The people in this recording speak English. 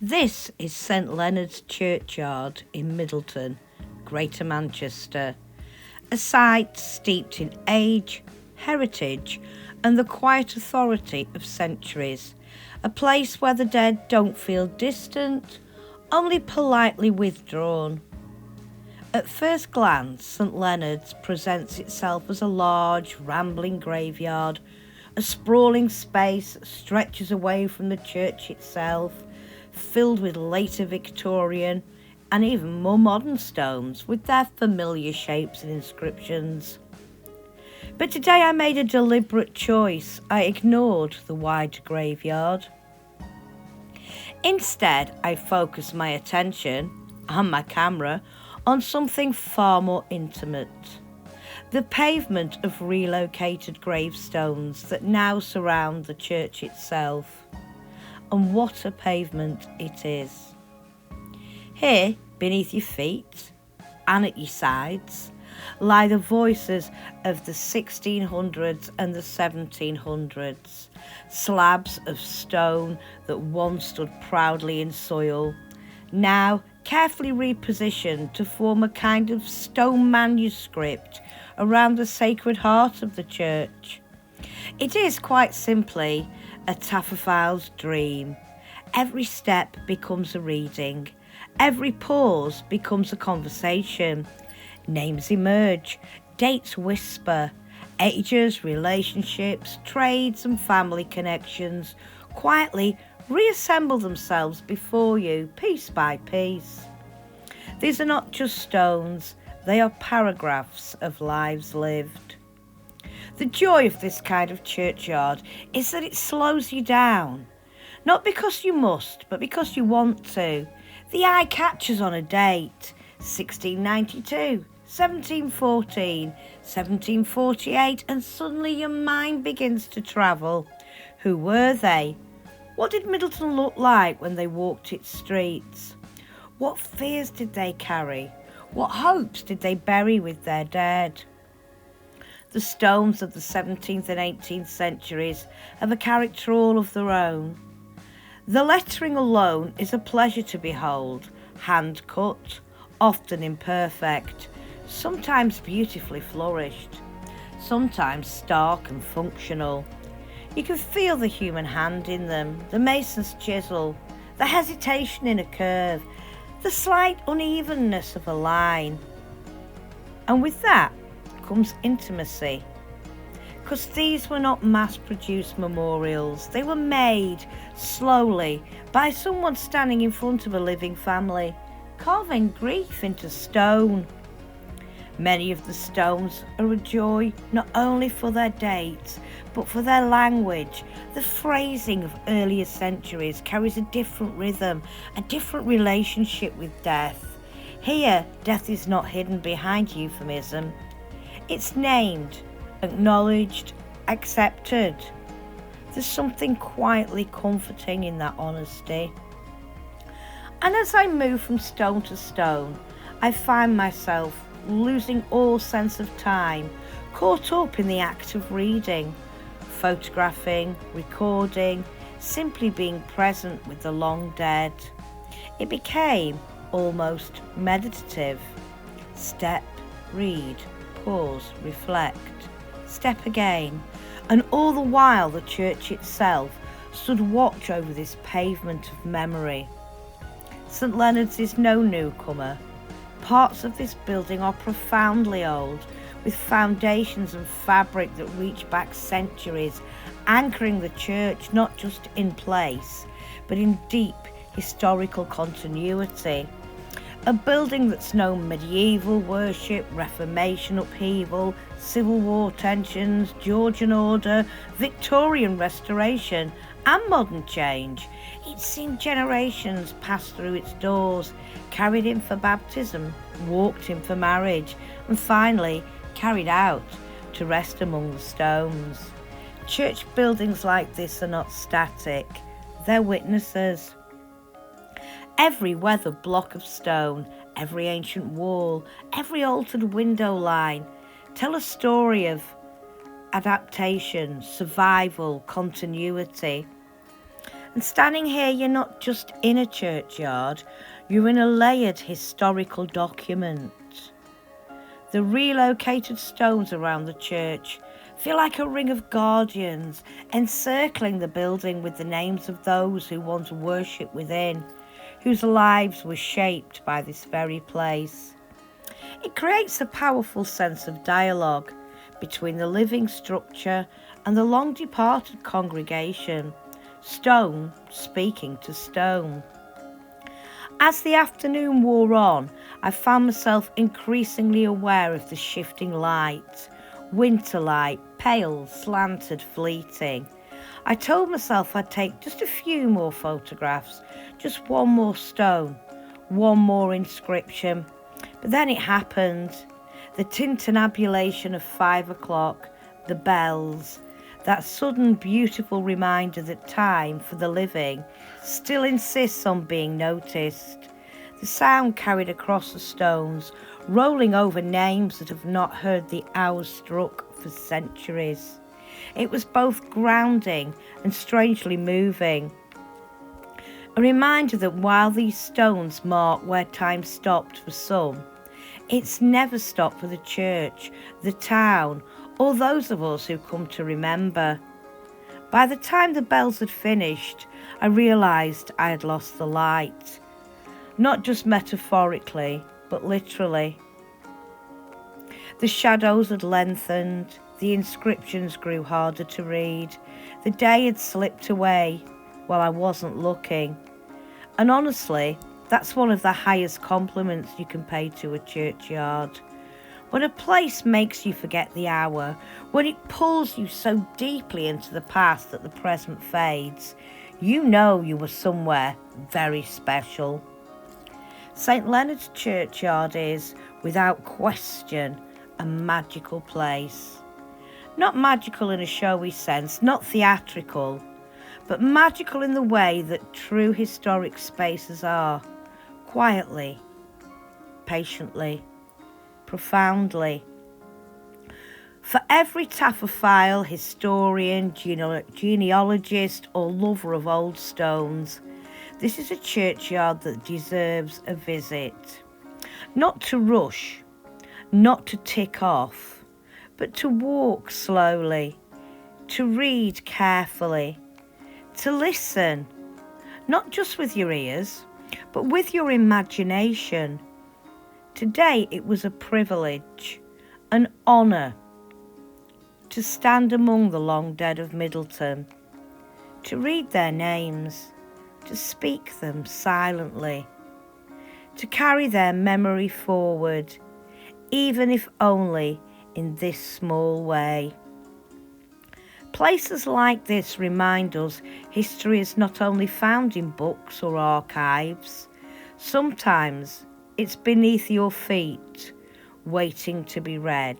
This is St Leonard's Churchyard in Middleton, Greater Manchester, a site steeped in age, heritage and the quiet authority of centuries, a place where the dead don't feel distant, only politely withdrawn. At first glance, St Leonard's presents itself as a large, rambling graveyard, a sprawling space that stretches away from the church itself, filled with later Victorian and even more modern stones with their familiar shapes and inscriptions. But today I made a deliberate choice. I ignored the wide graveyard. Instead, I focused my attention and my camera on something far more intimate. The pavement of relocated gravestones that now surround the church itself. And what a pavement it is. Here, beneath your feet and at your sides, lie the voices of the 1600s and the 1700s, slabs of stone that once stood proudly in soil, now carefully repositioned to form a kind of stone manuscript around the Sacred Heart of the church. It is quite simply a taphophile's dream. Every step becomes a reading. Every pause becomes a conversation. Names emerge, dates whisper, ages, relationships, trades and family connections quietly reassemble themselves before you, piece by piece. These are not just stones, they are paragraphs of lives lived. The joy of this kind of churchyard is that it slows you down. Not because you must, but because you want to. The eye catches on a date, 1692, 1714, 1748, and suddenly your mind begins to travel. Who were they? What did Middleton look like when they walked its streets? What fears did they carry? What hopes did they bury with their dead? The stones of the 17th and 18th centuries have a character all of their own. The lettering alone is a pleasure to behold, hand-cut, often imperfect, sometimes beautifully flourished, sometimes stark and functional. You can feel the human hand in them, the mason's chisel, the hesitation in a curve, the slight unevenness of a line. And with that comes intimacy, because these were not mass-produced memorials. They were made slowly by someone standing in front of a living family, carving grief into stone. Many of the stones are a joy not only for their dates, but for their language. The phrasing of earlier centuries carries a different rhythm, a different relationship with death. Here, death is not hidden behind euphemism. It's named, acknowledged, accepted. There's something quietly comforting in that honesty. And as I move from stone to stone, I find myself losing all sense of time, caught up in the act of reading, photographing, recording, simply being present with the long dead. It became almost meditative. Step, read, pause, reflect, step again, and all the while the church itself stood watch over this pavement of memory. St Leonard's is no newcomer. Parts of this building are profoundly old, with foundations and fabric that reach back centuries, anchoring the church not just in place, but in deep historical continuity. A building that's known medieval worship, Reformation upheaval, Civil War tensions, Georgian order, Victorian restoration and modern change. It's seen generations pass through its doors, carried in for baptism, walked in for marriage, and finally carried out to rest among the stones. Church buildings like this are not static, they're witnesses. Every weathered block of stone, every ancient wall, every altered window line tell a story of adaptation, survival, continuity. And standing here, you're not just in a churchyard, you're in a layered historical document. The relocated stones around the church feel like a ring of guardians encircling the building with the names of those who once worshipped within, whose lives were shaped by this very place. It creates a powerful sense of dialogue between the living structure and the long-departed congregation, stone speaking to stone. As the afternoon wore on, I found myself increasingly aware of the shifting light, winter light, pale, slanted, fleeting. I told myself I'd take just a few more photographs, just one more stone, one more inscription. But then it happened. The tintinnabulation of 5 o'clock, the bells, that sudden beautiful reminder that time for the living still insists on being noticed. The sound carried across the stones, rolling over names that have not heard the hours struck for centuries. It was both grounding and strangely moving. A reminder that while these stones mark where time stopped for some, it's never stopped for the church, the town, or those of us who come to remember. By the time the bells had finished, I realised I had lost the light. Not just metaphorically, but literally. The shadows had lengthened, the inscriptions grew harder to read, the day had slipped away while I wasn't looking. And honestly, that's one of the highest compliments you can pay to a churchyard. When a place makes you forget the hour, when it pulls you so deeply into the past that the present fades, you know you were somewhere very special. St. Leonard's Churchyard is, without question, a magical place. Not magical in a showy sense, not theatrical, but magical in the way that true historic spaces are. Quietly, patiently, profoundly. For every taphophile, historian, genealogist, or lover of old stones, this is a churchyard that deserves a visit. Not to rush, not to tick off, but to walk slowly, to read carefully, to listen, not just with your ears, but with your imagination. Today it was a privilege, an honour, to stand among the long dead of Middleton, to read their names, to speak them silently, to carry their memory forward, even if only in this small way. Places like this remind us history is not only found in books or archives. Sometimes it's beneath your feet, waiting to be read.